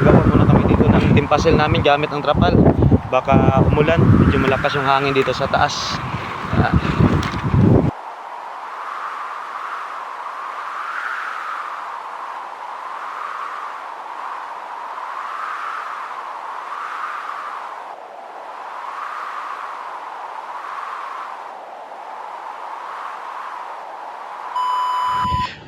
Gagawa muna kami dito ng timpasel namin gamit ang trapal. Baka umulan, medyo malakas yung hangin dito sa taas.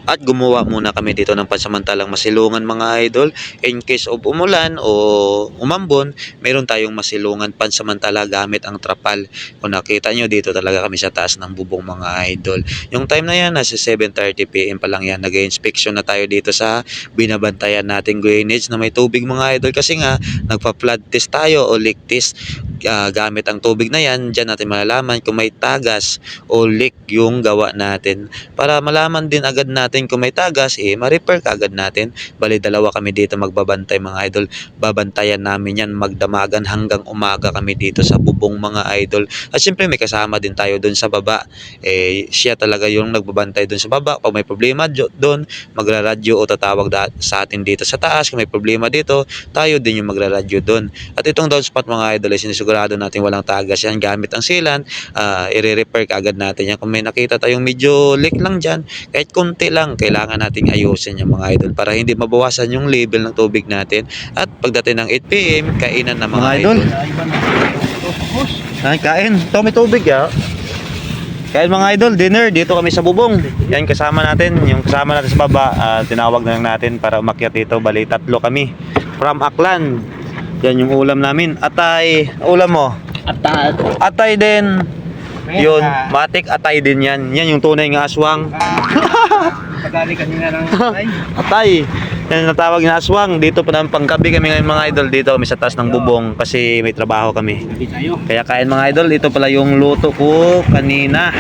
At gumawa muna kami dito ng pansamantalang masilungan mga idol. In case of umulan o umambon, meron tayong masilungan pansamantala gamit ang trapal. Kung nakita nyo, dito talaga kami sa taas ng bubong mga idol. Yung time na yan, nasa 7:30 PM pa lang yan. Nag-inspection na tayo dito sa binabantayan nating drainage na may tubig mga idol. Kasi nga, nagpa-flood test tayo o leak test. Gamit ang tubig na yan, dyan natin malalaman kung may tagas o leak yung gawa natin. Para malaman din agad natin kung may tagas, ma-repair kaagad natin. Bali, dalawa kami dito magbabantay mga idol. Babantayan namin yan magdamagan hanggang umaga kami dito sa bubong mga idol. At syempre may kasama din tayo doon sa baba. Siya talaga yung nagbabantay doon sa baba. Pag may problema doon, magra-radyo o tatawag sa atin dito sa taas. Kung may problema dito, tayo din yung magra-radyo doon. At itong down spot mga idol ay sinisigurado natin walang tagas yan gamit ang sealant. I-repair kaagad natin yan. Kung may nakita tayong medyo leak lang dyan, kahit konti lang, kailangan nating ayusin yung mga idol para hindi mabawasan yung level ng tubig natin. At pagdating ng 8 PM, kainan na mga idol. Ay, kain. Ito may tubig ya. Kain mga idol, dinner. Dito kami sa bubong. Yan kasama natin. Yung kasama natin sa baba, tinawag na lang natin para umakyat dito. Bali, 3 kami. From Aklan. Yan yung ulam namin. Atay. Ulam mo? Atay. Atay din. Yun, matik atay din yan. Yan yung tunay ng aswang. Tagali kanina ng atay. Atay. Yan yung natawag na aswang. Dito pa naman panggabi kami ngayon mga idol. Dito kami sa taas ng bubong kasi may trabaho kami. Gabi tayo. Kaya kain mga idol. Ito pala yung luto ko kanina.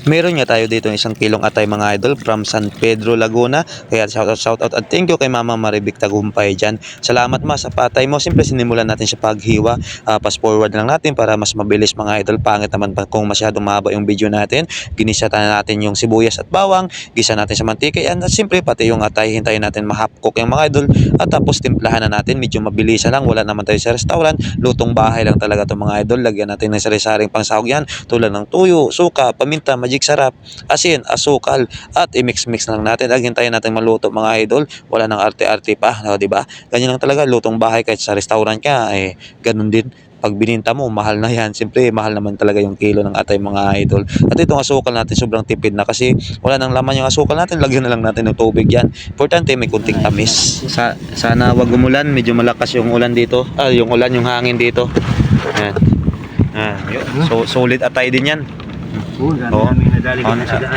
Meron nga tayo dito isang kilong atay mga idol from San Pedro, Laguna. Kaya shout out at thank you kay Mama Maribik Tagumpay dyan. Salamat ma sa patay mo. Siyempre sinimulan natin siya paghiwa. Fast forward lang natin para mas mabilis mga idol. Pangit naman pa kung masyadong mahaba yung video natin. Ginisa natin yung sibuyas at bawang. Gisa natin sa mantika. At siyempre pati yung atay. Hintayin natin ma-half cook yung mga idol. At tapos timplahan na natin. Medyo mabilisan lang. Wala naman tayo sa restaurant. Lutong bahay lang talaga itong mga idol. Lagyan natin ng sari-saring pangsahog yan. Tulad ng tuyo, suka, paminta, magic sarap, asin, asukal, at i-mix-mix lang natin. Hintayin natin maluto mga idol. Wala nang arte-arte pa, no, di ba? Ganyan lang talaga lutong bahay kahit sa restaurant ka, ganun din. Pag bininta mo, mahal na yan. Siyempre, mahal naman talaga yung kilo ng atay mga idol. At itong asukal natin sobrang tipid na kasi wala nang laman yung asukal natin. Lagyan na lang natin ng tubig yan. Importante, may kunting tamis. Sana wag umulan. Medyo malakas yung ulan dito. Yung ulan, yung hangin dito. Ayan. So, solid atay din yan.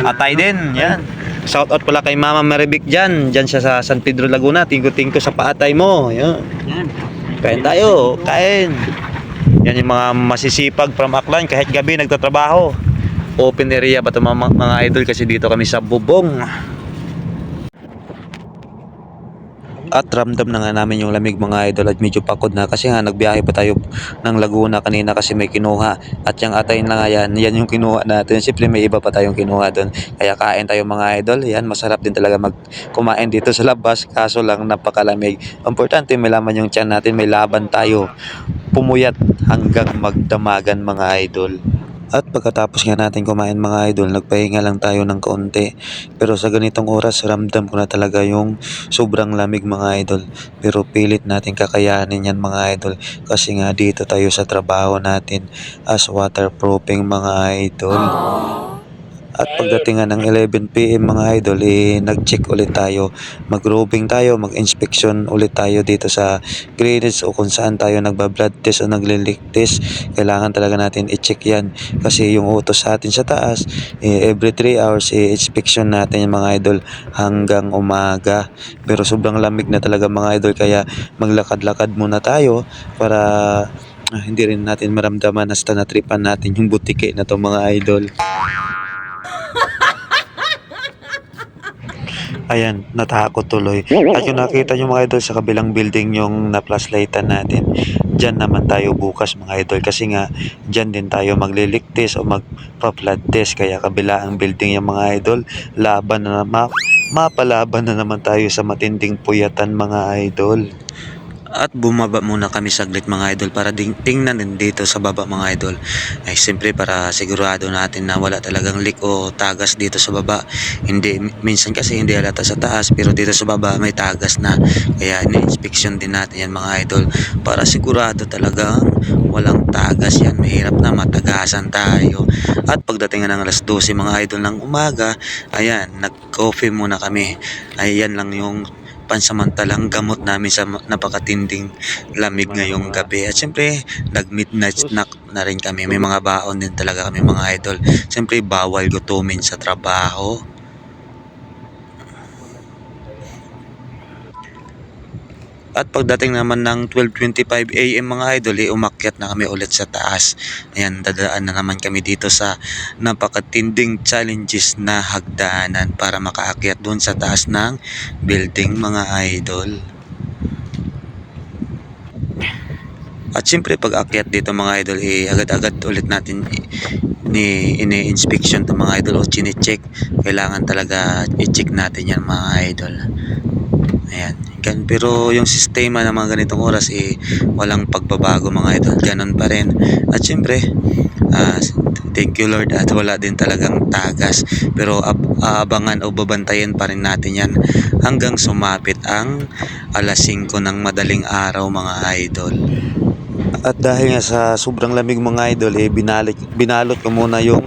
Atay din, yan. Shout out pala kay Mama Maribik dyan. Dyan siya sa San Pedro, Laguna. Tingko-tingko sa paatay mo. Yan. Kain tayo, kain. Yan yung mga masisipag from Aklan. Kahit gabi nagtatrabaho. Open area ba ito mga idol kasi dito kami sa bubong. At ramdam na nga namin yung lamig mga idol at medyo pagod na kasi nga nagbiyahe pa tayo ng Laguna kanina kasi may kinuha at yung atay na nga yan yung kinuha natin. Siyempre may iba pa tayong kinuha doon kaya kain tayo mga idol. Yan, masarap din talaga kumain dito sa labas kaso lang napakalamig. Importante may laman yung tiyan natin, may laban tayo, pumuyat hanggang magdamagan mga idol. At pagkatapos nga natin kumain mga idol, nagpahinga lang tayo ng kaunti. Pero sa ganitong oras, ramdam ko na talaga yung sobrang lamig mga idol. Pero pilit natin kakayanin yan mga idol. Kasi nga dito tayo sa trabaho natin as waterproofing mga idol. At pagdating nga ng 11 PM mga idol, nag-check ulit tayo. Mag-roving tayo, mag-inspection ulit tayo dito sa drainage o kung saan tayo nagba-blood test o nagli-leak test. Kailangan talaga natin i-check yan. Kasi yung utos sa atin sa taas, every 3 hours, inspection natin yung mga idol hanggang umaga. Pero sobrang lamig na talaga mga idol, kaya maglakad-lakad muna tayo para hindi rin natin maramdaman hasta natripan natin yung butike na to mga idol. Ayan, natakot tuloy. At yung nakita nyo mga idol sa kabilang building yung na-flashlightan natin, dyan naman tayo bukas mga idol. Kasi nga, dyan din tayo magli-leak test o magpa-flood test. Kaya kabila ang building yung mga idol, laban na naman. Mapalaban na naman tayo sa matinding puyatan mga idol. At bumaba muna kami saglit mga idol para tingnan din dito sa baba mga idol. Ay siyempre para sigurado natin na wala talagang leak o tagas dito sa baba. Hindi, minsan kasi hindi halata sa taas pero dito sa baba may tagas na. Kaya ini-inspection din natin yan mga idol para sigurado talagang walang tagas yan. Mahirap na matagasan tayo. At pagdating ng alas 12 mga idol ng umaga, ayan, nag-coffee muna kami. Ayan lang yung pansamantalang gamot namin sa napakatinding lamig ngayong gabi. At syempre, nag-midnight snack na rin kami. May mga baon din talaga kami mga idol. Syempre, bawal gutumin sa trabaho. At pagdating naman ng 12:25 AM mga idol, umakyat na kami ulit sa taas. Ayan, dadaan na naman kami dito sa napakatinding challenges na hagdanan para makaakyat doon sa taas ng building mga idol. At siyempre pag akyat dito mga idol, agad-agad ulit natin ini-inspection to mga idol o chine-check. Kailangan talaga i-check natin yan mga idol. Ayan. Pero yung sistema ng mga ganitong oras walang pagbabago mga idol. Ganon pa rin. At syempre, thank you Lord at wala din talagang tagas. Pero aabangan o babantayan pa rin natin yan hanggang sumapit ang alas 5 ng madaling araw mga idol. At dahil nga sa sobrang lamig mga idol, binalot ko muna yung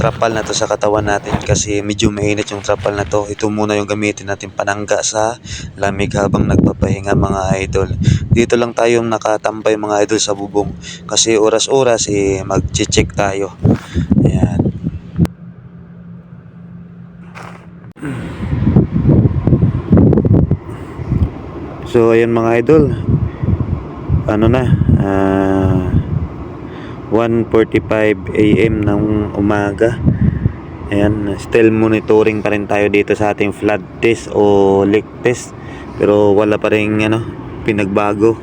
trapal na to sa katawan natin kasi medyo mainit yung trapal na to. Ito muna yung gamitin natin panangga sa lamig habang nagpapahinga mga idol. Dito lang tayo nakatambay mga idol sa bubong kasi oras-oras mag-check tayo. Ayan. So ayan mga idol, ano na, 1:45 AM ng umaga. Ayan, still monitoring pa rin tayo dito sa ating flood test o leak test. Pero wala pa rin pinagbago.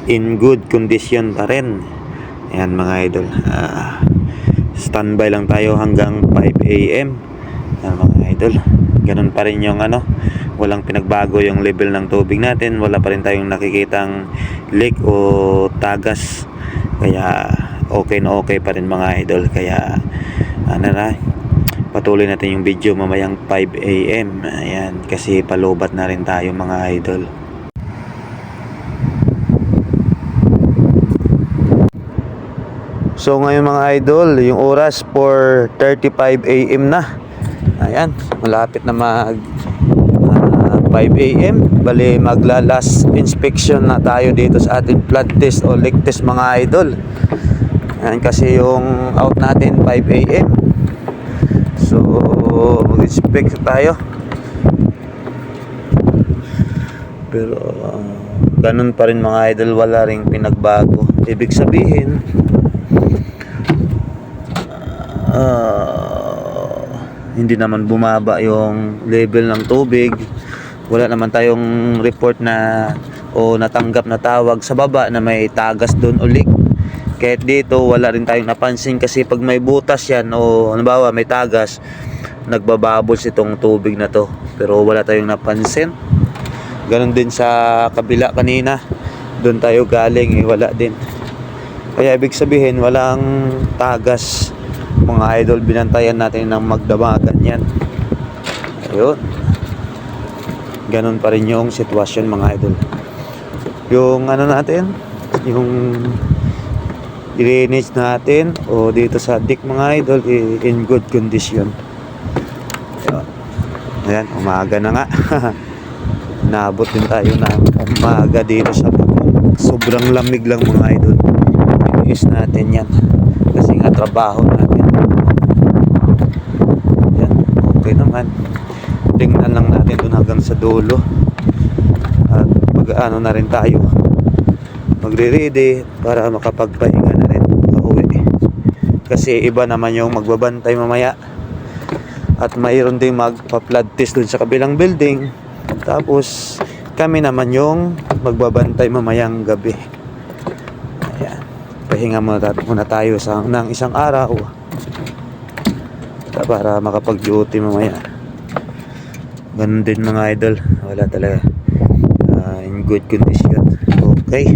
In good condition pa rin. Ayan mga idol. Standby lang tayo hanggang 5 AM. Ayan mga idol. Ganun pa rin yung walang pinagbago yung level ng tubig natin. Wala pa rin tayong nakikitang leak o tagas. Kaya okay na okay pa rin mga idol. Kaya patuloy natin yung video mamayang 5 AM. Ayan, kasi palubat na rin tayo mga idol. So ngayon mga idol, yung oras 4:35 AM na. Ayan, malapit na mag 5 AM. Bali magla-last inspection na tayo dito sa ating flood test o leak test mga idol. Ayan, kasi yung out natin 5 AM. So mag-inspect tayo. Pero ganun pa rin mga idol, wala ring pinagbago. Ibig sabihin hindi naman bumaba yung level ng tubig. Wala naman tayong report na o natanggap na tawag sa baba na may tagas doon o leak. Kahit dito wala rin tayong napansin kasi pag may butas yan o halimbawa may tagas, nagbabubbles itong tubig na to. Pero wala tayong napansin. Ganon din sa kabila kanina, doon tayo galing wala din. Kaya ibig sabihin walang tagas mga idol. Binantayan natin ng magdamagan yan. Ayun, ganon pa rin yung sitwasyon mga idol. Yung natin, yung drainage natin o dito sa deck mga idol in good condition. Ayan, umaga na nga. Naabot din tayo ng umaga dito sa bubong. Sobrang lamig lang mga idol. Iniis natin yan kasi nga trabaho natin. Ayan, okay naman. Tingnan lang natin doon hanggang sa dulo. At mag-ano na rin tayo, magre-ready para makapagpahinga na rin pauwi. Kasi iba naman yung magbabantay mamaya. At mayroon din magpa-flood test doon sa kabilang building. Tapos kami naman yung magbabantay mamayang gabi. Ayan, pahinga muna tayo ng isang araw para makapag-duty mamaya. Ganun din mga idol. Wala talaga. In good condition. Okay.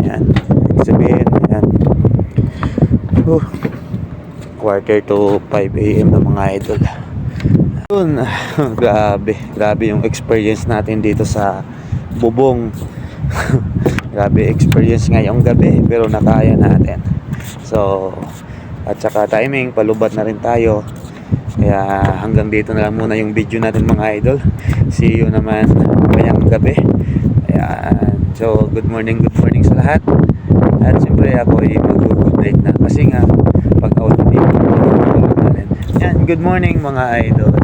Yan. Ibig sabihin, yan. Oh. Quarter to 5 a.m. na mga idol. Yun. Grabe yung experience natin dito sa Bubong. Grabe experience ngayong gabi, pero nakaya natin. So, at saka timing, palubat na rin tayo. Kaya hanggang dito na lang muna yung video natin mga idol. See you naman ngayong gabi. Ayan. So, good morning sa lahat. At siyempre ako ay mag-good night na. Kasi nga, pag out dito, tulog na rin. Yan, good morning mga idol.